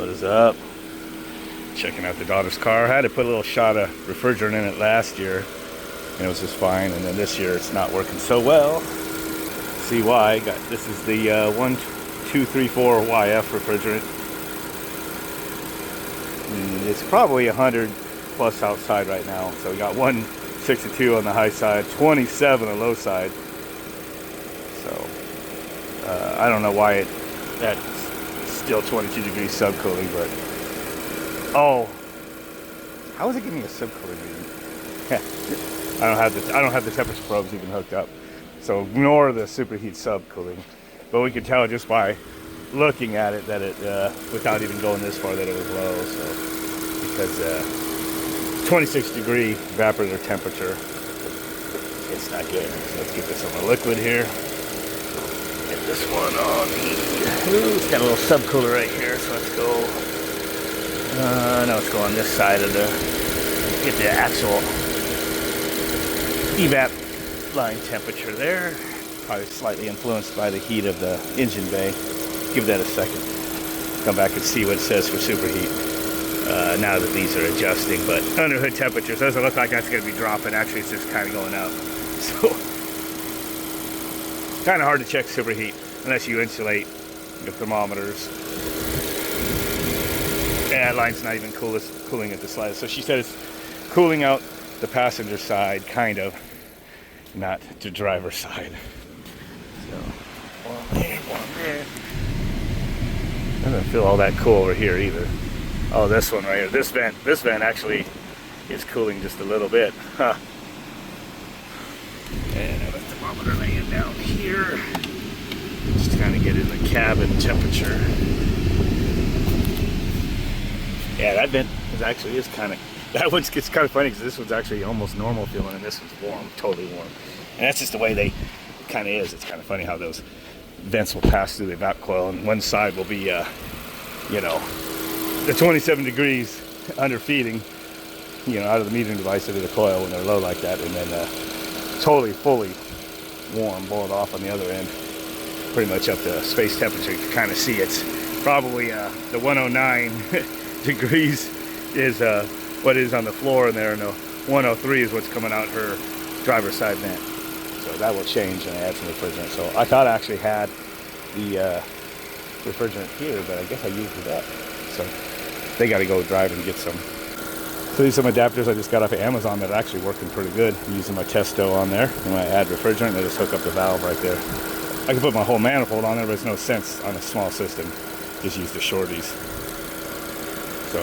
What is up? Checking out the daughter's car. I had to put a little shot of refrigerant in it last year, and it was just fine. And then this year it's not working so well. See why? This is the 1234 YF refrigerant. And it's probably 100 plus outside right now. So we got 162 on the high side, 27 on the low side. So I don't know why that's still 22 degrees subcooling, but oh, how is it giving me a subcooling reading? I don't have the temperature probes even hooked up, so ignore the superheat subcooling. But we could tell just by looking at it that it, without even going this far, that it was low. So because 26 degree evaporator temperature, it's not good. So let's get this on the liquid here. Get this one on the, ooh, it's got a little subcooler right here, so let's go, no, let's go on this side of the, get the actual evap line temperature there. Probably slightly influenced by the heat of the engine bay. Give that a second. Come back and see what it says for superheat. Now that these are adjusting, but under hood temperatures doesn't look like that's going to be dropping. Actually, it's just kind of going up. So kind of hard to check superheat unless you insulate your thermometers. And that line's not even cooling at the slightest. So she said it's cooling out the passenger side, kind of, not the driver's side. So one there. Doesn't feel all that cool over here either. Oh, this one right here. This vent actually is cooling just a little bit. Huh. And I have a thermometer laying down here. Just trying to get in the cabin temperature. Yeah, that vent is kind of, that one's, it's kind of funny because this one's actually almost normal feeling and this one's warm, totally warm. And that's just the way they kind of is. It's kind of funny how those vents will pass through the evap coil, and one side will be, you know, the 27 degrees under feeding, you know, out of the metering device into the coil when they're low like that, and then totally fully warm, boiled off on the other end, pretty much up to space temperature. You can kind of see it's probably the 109 degrees is what is on the floor in there, and the 103 is what's coming out her driver's side vent. So that will change and add some refrigerant. So I thought I actually had the refrigerant here, but I guess I used it up. So they got to go drive and get some. So these are some adapters I just got off of Amazon that are actually working pretty good. I'm using my Testo on there. And when I add refrigerant, I just hook up the valve right there. I can put my whole manifold on there, but there's no sense on a small system. Just use the shorties. So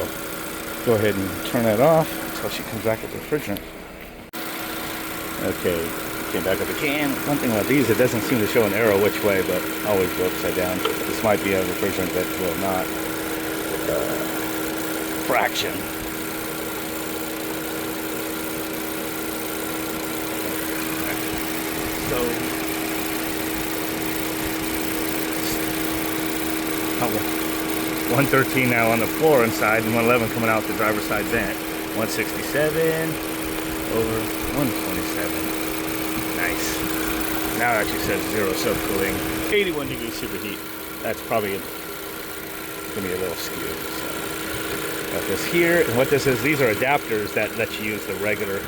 go ahead and turn that off until she comes back with the refrigerant. Okay, came back with the can. One thing about these, it doesn't seem to show an arrow which way, but always go upside down. This might be a refrigerant that will not fraction. So 113 now on the floor inside, and 111 coming out the driver's side vent. 167 over 127. Nice. Now it actually says 0 subcooling. 81 degrees superheat. That's probably going to be a little skewed. So got this here, and what this is, these are adapters that let you use the regular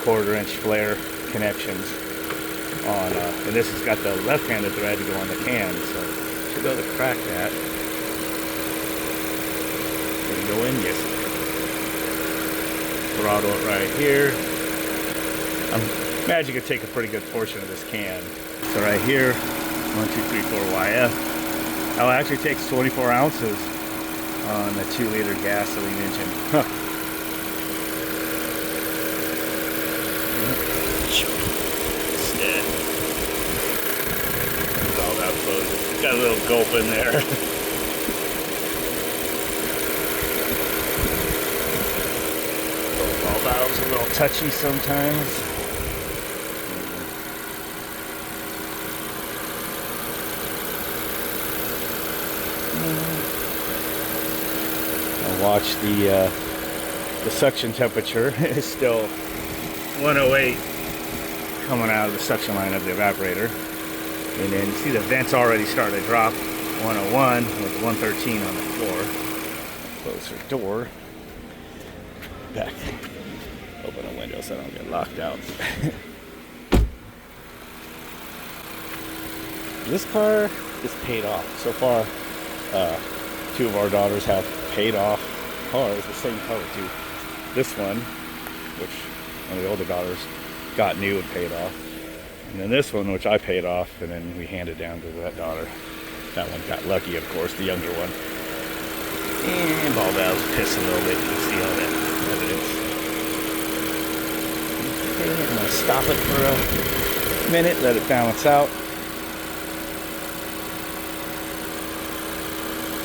1/4 inch flare connections on, and this has got the left-handed thread to go on the can, so should be able to crack that. Gonna go in, yes. Throttle it right here. I imagine you could take a pretty good portion of this can. So right here, 1234 YF. That actually takes 24 ounces on a 2-liter gasoline engine. Huh. Instead, all that closes. It's got a little gulp in there. All valves are a little touchy sometimes. Watch the suction temperature is still 108 coming out of the suction line of the evaporator, and then you see the vents already starting to drop. 101 with 113 on the floor. close her door. Back. Open a window so I don't get locked out. This car is paid off. So far, 2 of our daughters have paid off cars, the same color too. This one, which one of the older daughters got new and paid off. And then this one, which I paid off, and then we handed down to that daughter. That one got lucky, of course, the younger one. And ball valves piss a little bit. You can see all that evidence. Okay, I'm going to stop it for a minute, let it balance out.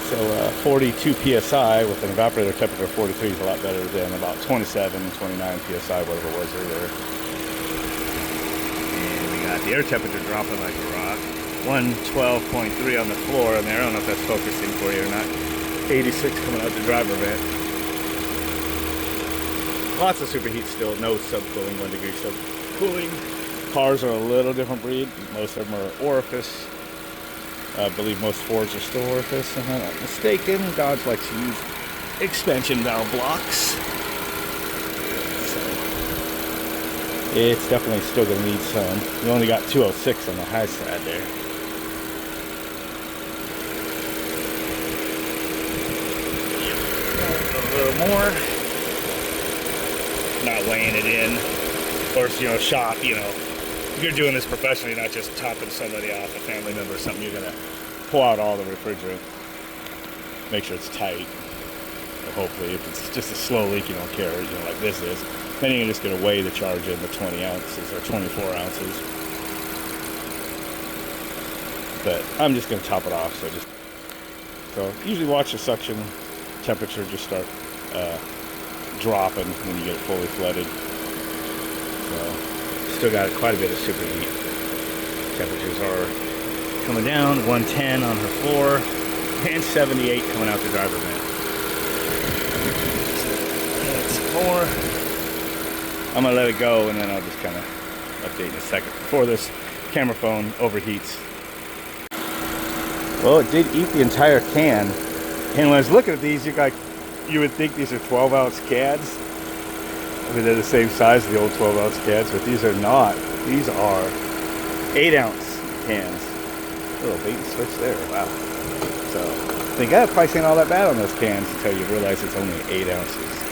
So 42 psi with an evaporator temperature of 43 is a lot better than about 27, 29 psi, whatever it was earlier. And we got the air temperature dropping like a rock. 112.3 on the floor in there. I don't know if that's focusing for you or not. 86 coming out the driver vent. Lots of superheat still. No subcooling, 1 degree subcooling. Cars are a little different breed. Most of them are orifice. I believe most Fords are still orifice, if I'm not mistaken. Dodge likes to use expansion valve blocks. So it's definitely still going to need some. We only got 206 on the high side there. A little more. Not weighing it in. Of course, you know, shop, you know. If you're doing this professionally, not just topping somebody off, a family member or something, you're going to pull out all the refrigerant, make sure it's tight. Or hopefully, if it's just a slow leak, you don't care, you know, like this is. Then you're just going to weigh the charge in the 20 ounces or 24 ounces. But I'm just going to top it off. So usually watch the suction temperature just start dropping when you get it fully flooded. So. Still got quite a bit of superheat. Temperatures are coming down, 110 on her floor, and 78 coming out the driver vent. Add some more. I'm gonna let it go, and then I'll just kind of update in a second before this camera phone overheats. Well, it did eat the entire can, and when I was looking at these, you would think these are 12-ounce cans. I mean, they're the same size as the old 12-ounce cans, but these are not. These are 8-ounce cans. A little bait and switch there. Wow. So, I think that price ain't all that bad on those cans until you realize it's only 8 ounces.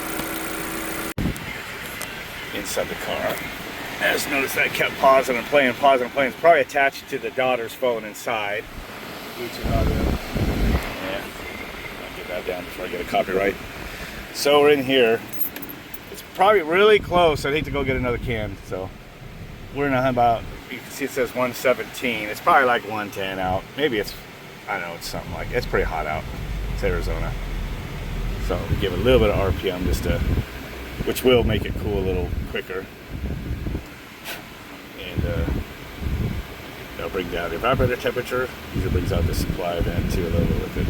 Inside the car. I just noticed that I kept pausing and playing. It's probably attached to the daughter's phone inside. Bluetooth audio. Yeah. I'll get that down before I get a copyright. So, we're in here. It's probably really close. I'd hate to go get another can. So we're in about, you can see it says 117. It's probably like 110 out. Maybe it's, I don't know, it's something like, it's pretty hot out. It's Arizona. So we give it a little bit of RPM just to, which will make it cool a little quicker. And that'll bring down the evaporator temperature. Usually brings out the supply vent too a little bit with it.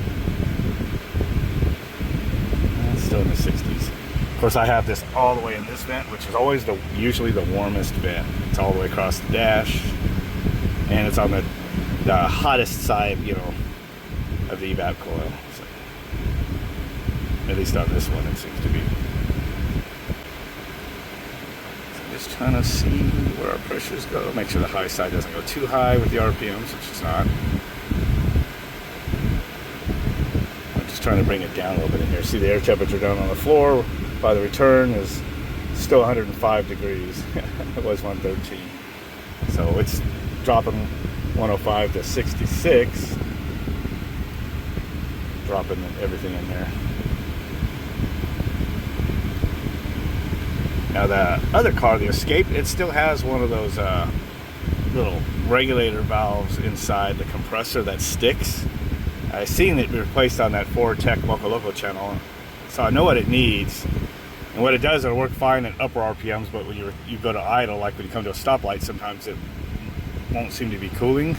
It's still in the 60s. Of course, I have this all the way in this vent, which is always usually the warmest vent. It's all the way across the dash, and it's on the hottest side, you know, of the evap coil. So, at least on this one, it seems to be. So just trying to see where our pressures go. Make sure the high side doesn't go too high with the RPMs, which it's not. I'm just trying to bring it down a little bit in here. See the air temperature down on the floor by the return is still 105 degrees. It was 113. So it's dropping 105 to 66. Dropping everything in there. Now the other car, the Escape, it still has one of those little regulator valves inside the compressor that sticks. I seen it replaced on that Ford Tech Mocha Loco channel, so I know what it needs. And what it does, it'll work fine at upper RPMs, but when you go to idle, like when you come to a stoplight, sometimes it won't seem to be cooling.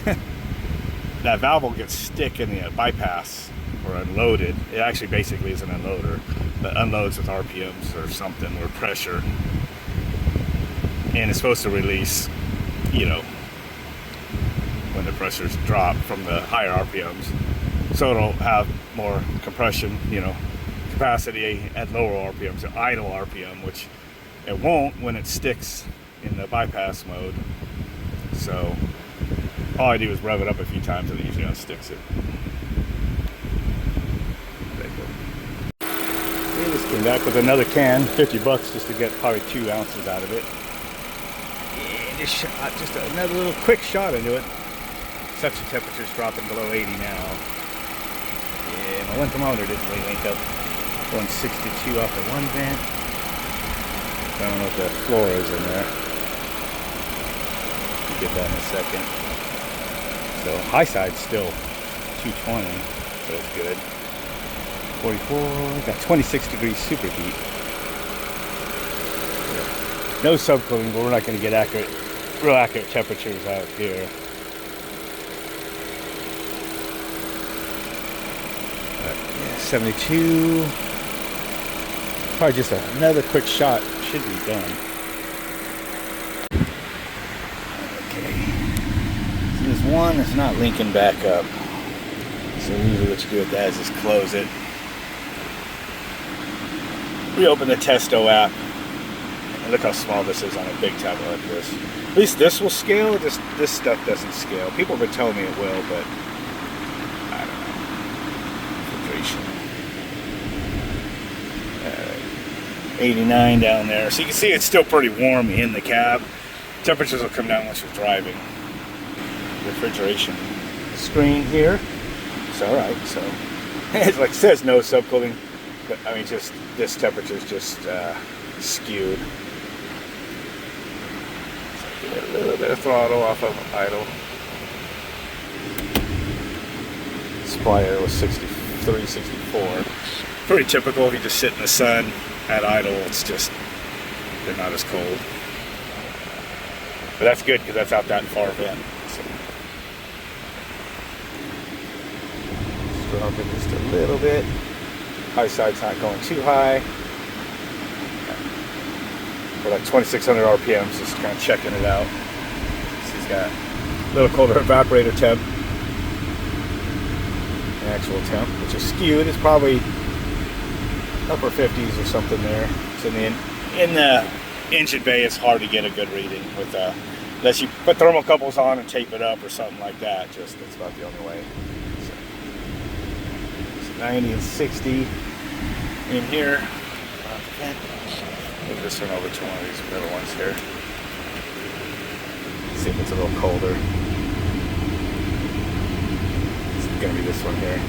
That valve will get stick in the bypass or unloaded. It actually basically is an unloader, but unloads with RPMs or something, or pressure. And it's supposed to release, you know, when the pressures drop from the higher RPMs. So it'll have more compression, you know, capacity at lower RPM, so idle RPM, which it won't when it sticks in the bypass mode. So all I do is rev it up a few times and it usually unsticks it. We just came back with another can, $50 just to get probably 2 ounces out of it. And just shot just another little quick shot into it. Suction temperature's dropping below 80 now. Yeah, my one thermometer didn't really link up. 162 off the one vent. I don't know what the floor is in there. We'll get that in a second. So high side's still 220, so it's good. 44, got 26 degrees superheat. No subcooling, but we're not going to get real accurate temperatures out here. 72. Probably just another quick shot should be done. Okay. So this one is not linking back up. So usually what you do with that is just close it. Reopen the Testo app. And look how small this is on a big tablet like this. At least this will scale, this stuff doesn't scale. People have been telling me it will, but I don't know. Refrigeration. 89 down there. So you can see it's still pretty warm in the cab. Temperatures will come down once you're driving. Refrigeration screen here. It's alright, so it's like it says no subcooling, but I mean just this temperature is just skewed. So get a little bit of throttle off of idle. Supply air was 63, 64. Pretty typical if you just sit in the sun at idle, it's just, they're not as cold. But that's good because that's out that far vent. So. Just drop it just a little bit. High side's not going too high. We're like 2,600 RPMs, just kind of checking it out. So he's got a little colder evaporator temp. The actual temp, which is skewed, is probably upper 50s or something there. So in the engine bay, it's hard to get a good reading with unless you put thermocouples on and tape it up or something like that. Just that's about the only way. So 90 and 60 in here. Move this one over to one of these middle ones here. See if it's a little colder. It's gonna be this one here.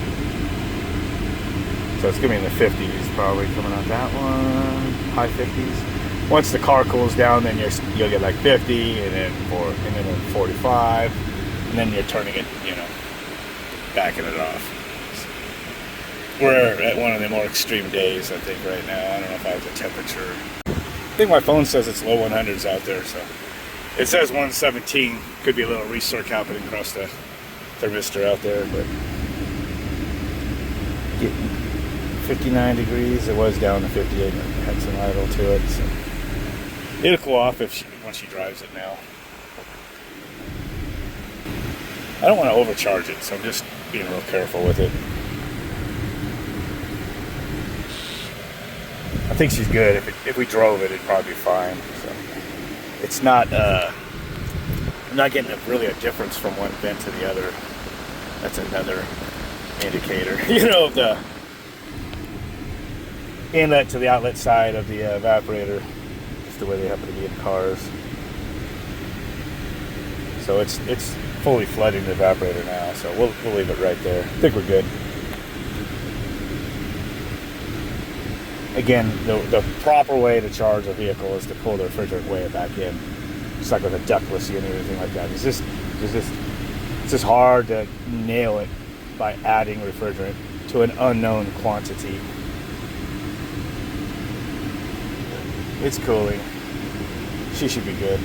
So it's going to be in the 50s probably coming out that one, high 50s. Once the car cools down, then you'll get like 50 and then 45, and then you're turning it, backing it off. So we're at one of the more extreme days, I think, right now. I don't know if I have the temperature. I think my phone says it's low 100s out there, so it says 117. Could be a little recirc happening across the thermistor out there, but getting 59 degrees. It was down to 58 and it had some idle to it, so it'll cool off once she drives it now. I don't want to overcharge it, so I'm just being real careful with it. I think she's good. If we drove it, it'd probably be fine. So it's not I'm not getting really a difference from one vent to the other. That's another indicator, of the inlet to the outlet side of the evaporator. Just the way they happen to be in cars. So it's fully flooding the evaporator now, so we'll leave it right there. I think we're good. Again, the proper way to charge a vehicle is to pull the refrigerant way back in. It's like with a ductless unit or anything like that. It's just hard to nail it by adding refrigerant to an unknown quantity. It's cooling. She should be good.